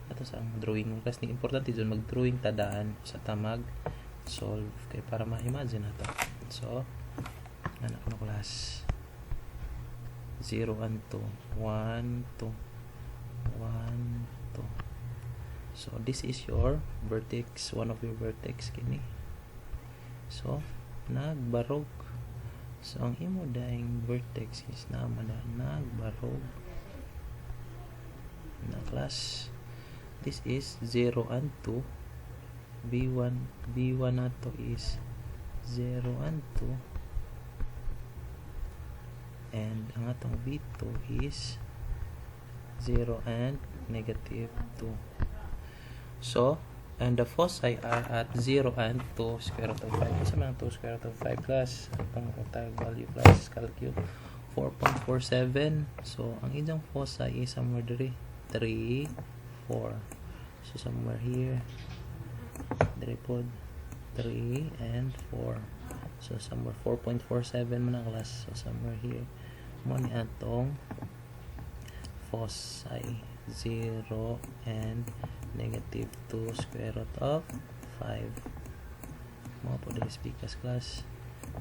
ato sa drawing class ni importante dun mag-drawing ta daan sa tamag solve kay para ma-imagine nato. So anak no class 0 and 2 1 2 1 2. So this is your vertex, one of your vertex kini. So nagbarog. So ang imo daing vertex is naman na nagbarog na class. This is 0 and 2. B1 nato is 0 and 2. And ang atong B2 is 0 and negative 2. So, and the foci are at 0 and 2 square root of 5. Kasi man 2 square root of 5 plus atong tag value plus calculate 4.47. So, ang inyong foci is somewhere diri 3, 4. So, somewhere here diri pod 3 and 4. So, somewhere 4.47 man ang class. So, somewhere here mo ni atong foci 0 and negative 2 square root of 5. Mo po dili speakers class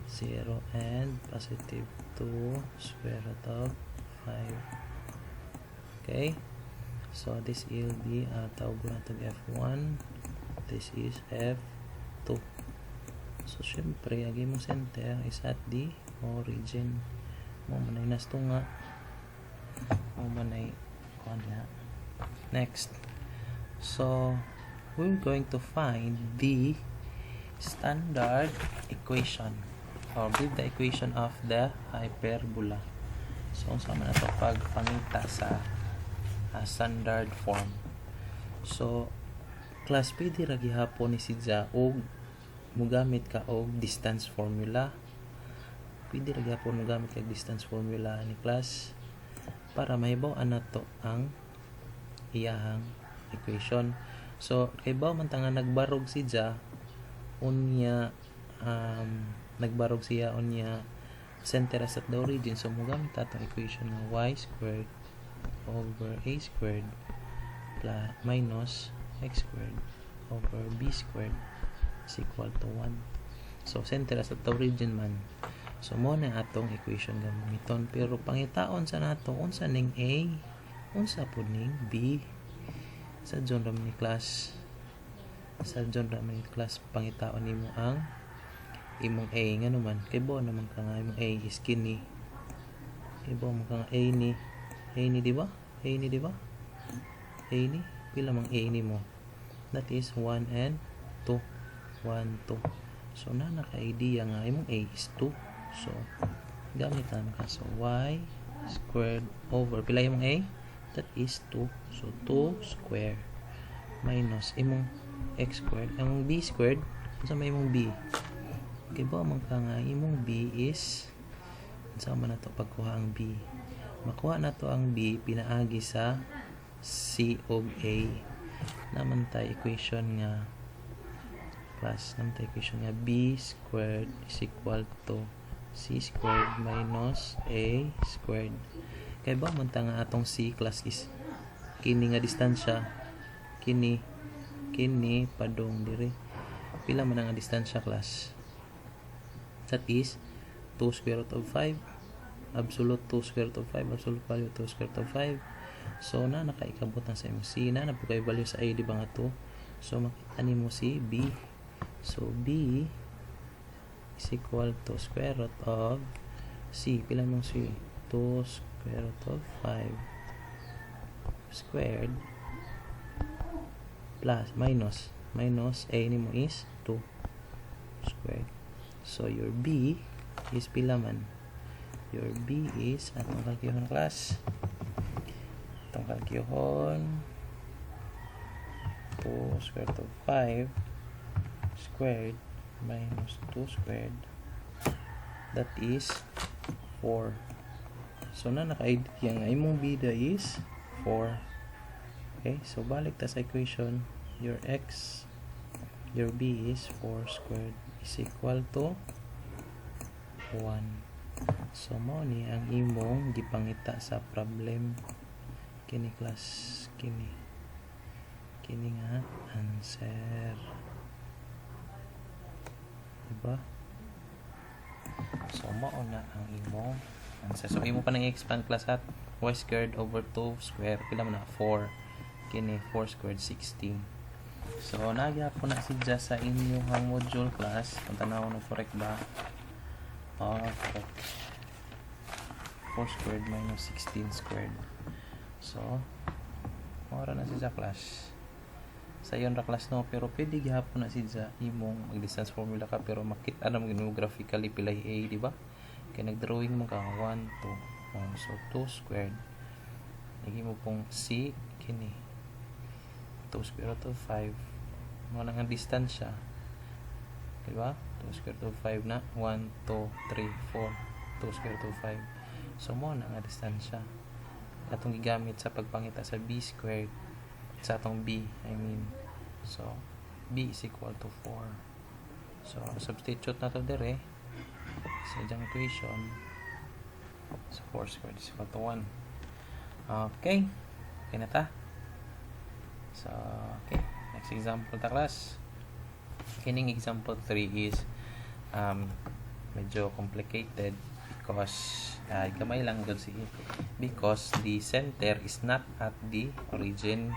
0 and positive 2 square root of 5. Okay? So this will be tawag ko na ito F1, this is F2. So syempre agi mo center is at the origin mo manay nastunga mo manay kunya. Next, so we're going to find the standard equation or give the equation of the hyperbola. So unsa man ato pagpangita sa standard form. So class pwede ra gihapon ni sidya og mugamit ka og distance formula. Pwede ra gyapon mugamit ka og distance formula ni class para mahibaw-an nato ang iyahang equation. So kay baw man ta nga nagbarog sidya unya nagbarog siya unya center as at the origin, so mugamit atong equation nga y squared over a squared plus minus x squared over b squared is equal to 1. So center as at the origin man, so mo na atong equation gamiton, pero pangitaon sa nato unsa ning a, unsa pud ning b. Sa John Ramani class, pangitaon nimo ang imong a nga naman kay bo naman ka nga imong a is kini, kay bo man ka nga a ni di ba a ni pila mang a ni mo, that is 1 and 2, 1 2. So na naka-idea nga imong a is 2, so gamitan ka, so y squared over pila imong a, that is 2, so 2 square minus imong x squared, imong b squared, unsa may imong b, kay ba man ka nga imong b is unsa man nato pagkuha ang b, makuha nato ang b pinaagi sa c og a, naman tay equation nga plus naman tay equation nga b squared is equal to c squared minus a squared. Kay ba man ta nga atong c class is kini nga distansya, kini padong dire, pila man nga distansya class, that is 2 square root of 5, absolute 2 square root of 5, absolute value 2 square root of 5. So na nakaikabot na sa imong c, na napukay value sa a di ba nga 2, so makita nimo si b, so b is equal to square root of c, pila mong c, 2 square root of 5 squared plus minus a nimo is 2 squared. So your b is pila man, your b is atong kalkyuhon class, atong kalkyuhon 2 square root of 5 squared minus 2 squared, that is 4. So na naka-idea nga imong bida is 4. Okay, so balik ta sa equation, your b is 4 squared is equal to 1. So mo ni ang imong gipangita sa problem kini class, kini nga answer, diba? So mo na ang imong answer. So imo pa nang expand class at y squared over 2 square pila man na 4, kini 4 squared 16. So nagyapon na sidya sa inyong module class, kung tanaw na correct ba, correct, 4 squared minus 16 squared. So mora na sidya class sa yon ra class no, pero pwede gihapon na sidya imong mag-distance formula ka, pero makita na mo graphically pilay a, di ba? Kaya nag-drawing mo ka 1 2, so 2 squared lagi mo pong c kini 2 square root of 5 mo na ang distansya, di ba? 2 square root of 5 na 1 2 3 4, 2 square root of 5, so mo na ang distansya atong gigamit sa pagpangita sa b squared, sa atong b so b is equal to 4. So substitute na to dire sa iyang equation, so 4 squared is equal to 1. Okay na ta. So okay, next example ta class. Kining example 3 is medyo complicated gamay lang gud sige, because the center is not at the origin.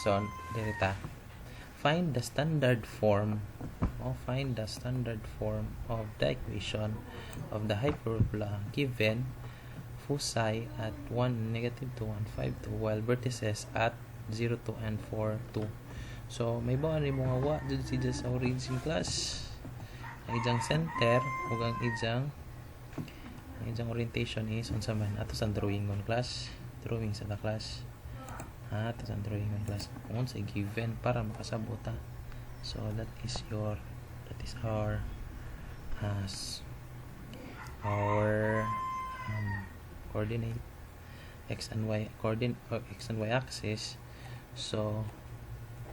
So direta, find the standard form of the equation of the hyperbola given foci at 1, -2, 1, 5, 2, while vertices at 0, 2, and 4, 2. So may bawa ni mga wa jud siya sa origin class. Ang ijang center ug ang ijang orientation is unsa man ato sa drawing class, sa la class. Ato sa drawing class kung sa given para makasabot ta. So that is our coordinate x and y axis. So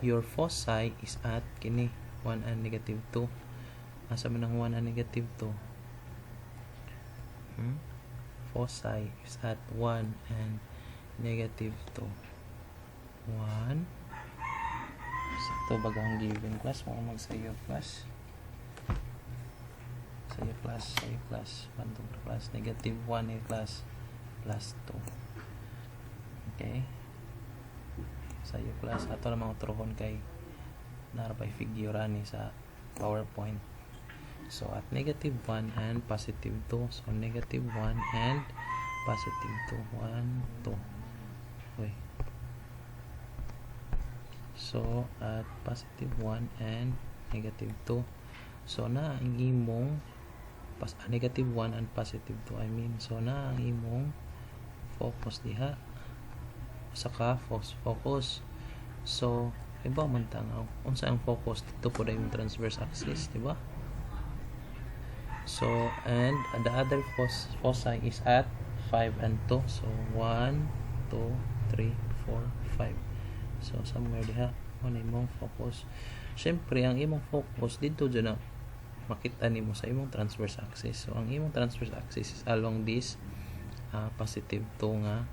your foci is at kini 1 and -2. Asa man ang 1 and -2? Foci is at 1 and -2. 1. So ito bagang given class mo magsayo class. Sayo class 1 to class -1 ni class plus 2. Okay. Sayo class ato na mga trohon kay narapay figure ani sa PowerPoint. So at -1 and +2. So -1 and +2. 1, 2. Okay. So at +1 and -2. So na ang imong -1 and +2 I mean. So na ang imong focus diha. Saka focus. So iba man tangaw unsa ang focus dito po yung transverse axis, di ba? So and the other foci is at 5 and 2. So 1, 2, 3, 4, 5. So somewhere diha mo na imong focus. Syempre ang imong focus dito dyan na makita nimo sa imong transverse axis. So ang imong transverse axis is along this +2 nga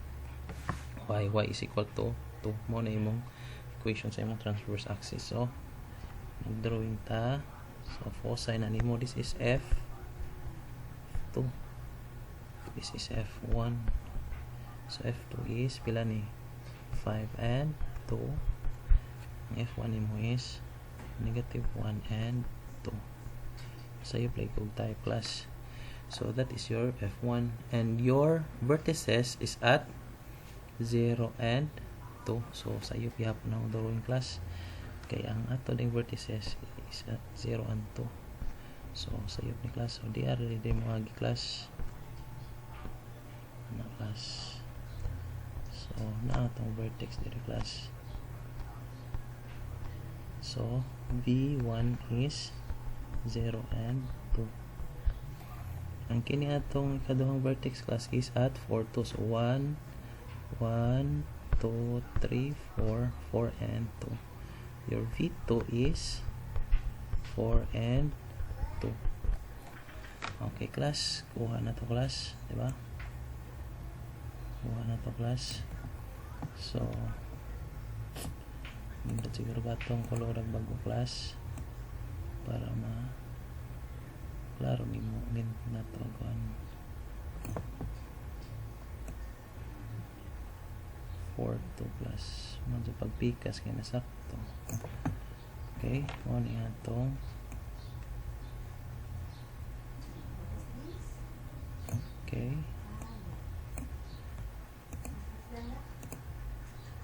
y is equal to 2 mo na imong equation sa imong transverse axis. So mag-drawing ta. So foci na nimo, this is F2, this is F1. So F2 is pila ni 5 and 2. Ang F1 nimo is -1 and 2. So you play kog type class. So that is your F1 and your vertices is at 0 and 2. So sayo pihapon ang drawing class kay ang ato ding vertices is at 0 and 2. So sayo ni class. So di ari mo agi class na class. So na atong vertex diri class. So V1 is 0 and 2. Ang kini atong ikaduhang vertex class is at 4, 2. So 1, 2, 3, 4, 4 and 2. Your V2 is 4 and 2. Okay class, kuha na to class, di ba? Kuha na to class. So hindi siguro ba itong color ang bago class para klaro ni mo na to kuan 4, 2 plus medyo pagpikas kaya nasakto. Okay, mo ni atong okay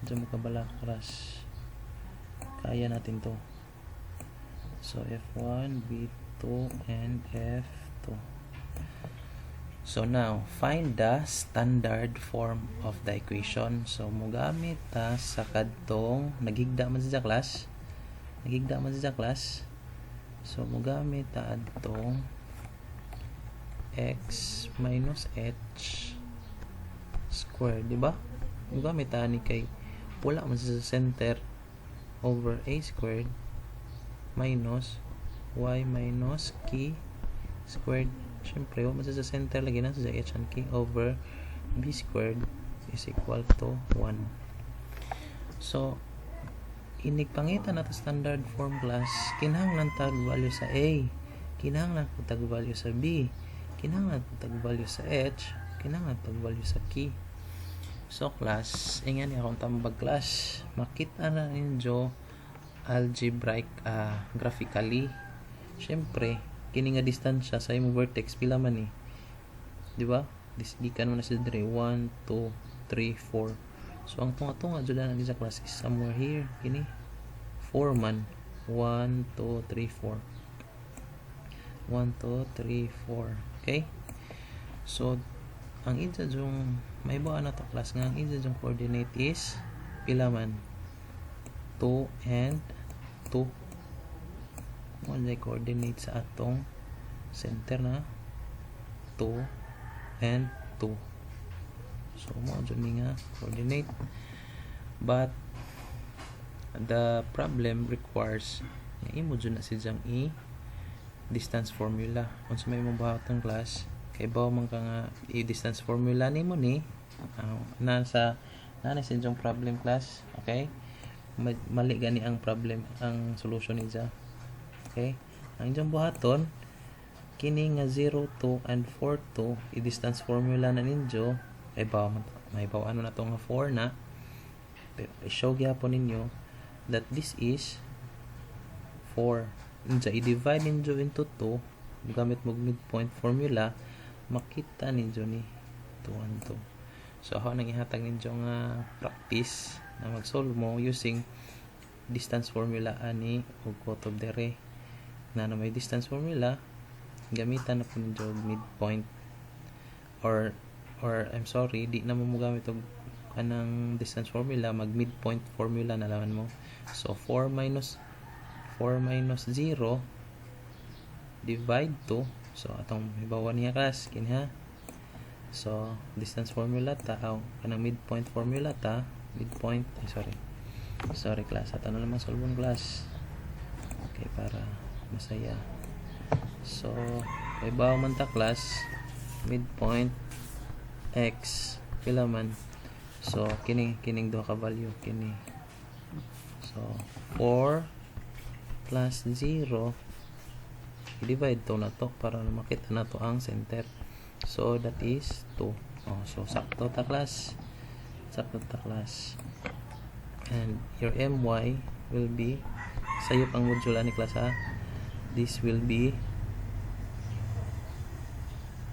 dyan mo kabala class, kaya natin to. So F1, B2 and F2. So now find the standard form of the equation. So mogamit ta sa kadtong nagigda man sa class. So mogamit ta adtong x minus h squared, di ba? Mogamit ta ni kay wala man sa center over a squared minus y minus k squared. Siyempre, wala sa center lagi na sa h and k over b squared is equal to 1. So, inigpangita na to standard form class, kinahanglan tag value sa a, kinahanglan ko tag value sa b, kinahanglan tag value sa h, kinahanglan tag value sa key. So class, ingani akong tambag class, makita na ninyo algebraic graphically. Syempre kini nga distansya sa imong vertex pila man ni, di ba? Gikan mo na sa dire 1 2 3 4. So ang tunga jud na sa class is somewhere here, kini 4 man. 1 2 3 4 1 2 3 4. Okay, so ang isa yung may buwan na to class nga, ang isa yung coordinate is pila man, 2 and 2. Mo na coordinate sa atong center na 2 and 2. So mo jud ni nga coordinate, but the problem requires nga imo jud na sidyang distance formula. Unsa may imong buhaton class, kay bawo man ka nga i-distance formula nimo ni nasa sidyang problem class. Okay, mali gani ang problem, ang solution niya. Okay, ang inyong buhaton kini nga 0 2 and 4 2 i-distance formula na ninyo, ay bawo may bawo ano na to nga 4 na, pero i-show gyapon ninyo that this is 4. Unsa i-divide ninyo into 2 gamit mo midpoint formula, makita ninyo ni 2 and 2. So ako nang ihatag ninyo nga practice na mag-solve mo using distance formula ani ug kutob dere na may distance formula, gamitan na po ninyo midpoint or I'm sorry, di na mo gamit og kanang distance formula, mag midpoint formula na lang mo. So 4 minus 0 divide 2. So atong ibawan niya class kin ha. So distance formula ta kanang midpoint formula ta, midpoint sorry class, ato na naman solve class. Okay, para masaya. So ibaw man ta class, midpoint x pila man. So kining duha ka value kini. So 4 plus 0 i-divide to na to para makita na to ang center. So that is 2. So sakto ta class, and your my will be sayop ang module ni class ha. This will be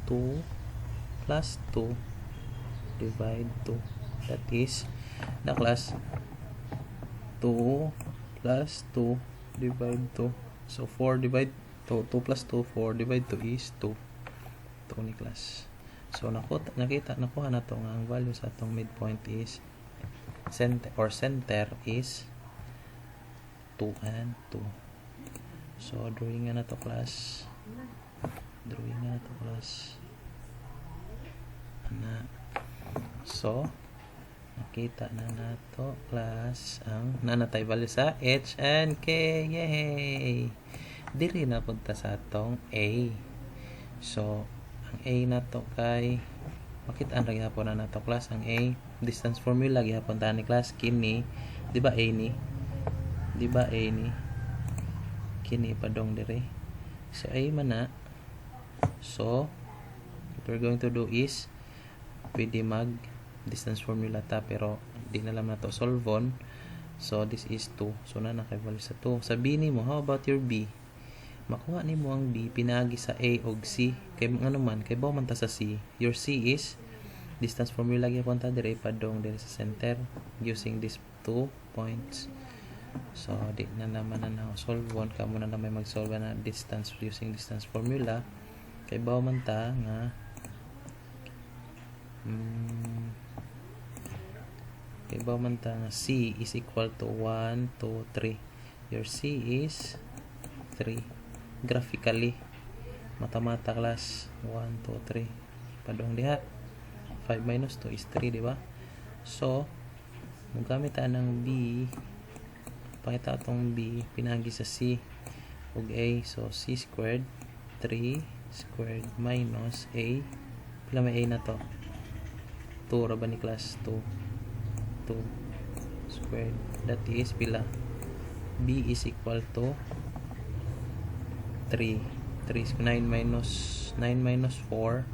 2 plus 2 divide 2. That is the class 2 plus 2 divide 2. So 4 divide 2 plus 2, 4 divide 2 is 2 ni class. So nakita nakuha na to nga ang value sa atong midpoint is center is 2 and 2. So drawing na to class, so nakita na nato class ang nanatay value sa h and k. Yay! Diri na punta sa atong a. So ang a na to kay makitaan ra gyapon na nato class ang a distance formula gyapon ta ni class kini, di ba a ni kini padong dire. So a man na. So what we're going to do is pwede mag distance formula ta pero di na lang nato solve. So this is 2. So na nakay-value sa 2. Sabihin nimo, how about your b? Makuha nimo ang b pinagi sa a og c, kay ano man kay bawo man ta sa c. Your c is distance formula gyapon ta dire padong dire sa center using these 2 points. So di na naman na solve one, kamo na may mag-solve na distance using distance formula, kay bawo man ta nga kay bawo man ta nga c is equal to 1 2 3. Your c is 3 graphically, mata class 1 2 3 padong diha. 5 minus 2 is 3, di ba? So magamit ta ng b, pakita atong b pinagi sa c ug a. So c squared 3 squared minus a, pila may a na to 2 ra ba ni class, 2 squared, that is pila, b is equal to 3 3. So 9 minus 4.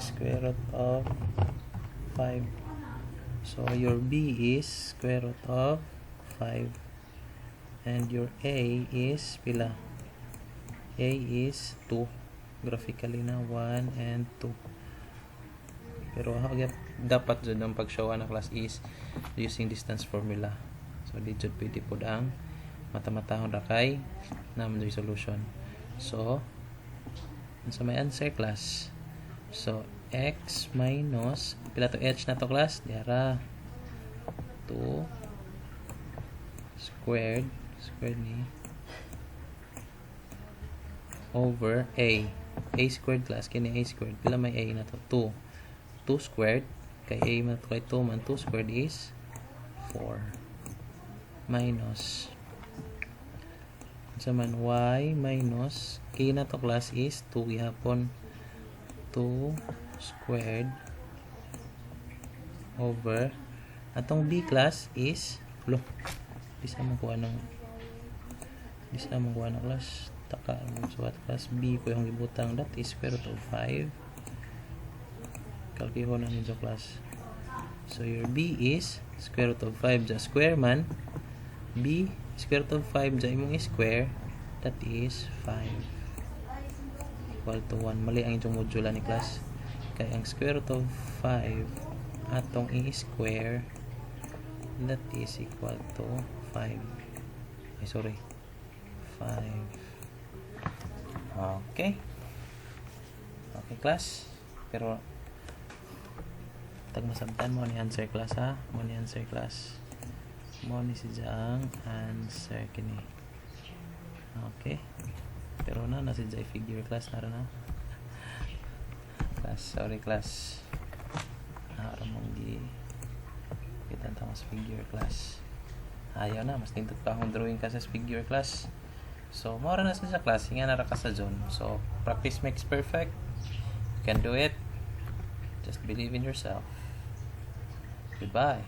Square root of 5. So your B is square root of 5. And your A is pila? A is 2. Graphically na 1 and 2. Pero dapat dyan ang pag-show na class is using distance formula. So dito pwede po ang mata-matahon ra kay naman yung solution. So may answer class. So x minus pila to h na to class? Diara 2 squared ni over a squared class kini a squared. Pila may a na to? 2 squared kay a man to kay 2 man 2 squared is 4 minus sa man y minus a na to class is 2 gihapon 2 squared over atong b class is di sa mong kuha ng class taka mo suwat class b ko yung gibutang that is square root of 5 kalkihon na ninyo class. So your b is square root of 5 ja square man b square root of 5 ja imong square that is 5 equal to 1. Mali ang inyong modula ni class kay ang square root of 5 atong i-square that is equal to 5 5 okay class. Pero tag masabtan mo ni answer class ha, mo ni si jang answer kini. Okay, pero na si jay figure class na class. Sorry class, mong di kita mas figure class. Ayaw na mas tintot pa akong drawing ka sa figure class. So mora na sa class nga nara ka sa zone. So practice makes perfect. You can do it. Just believe in yourself. Goodbye.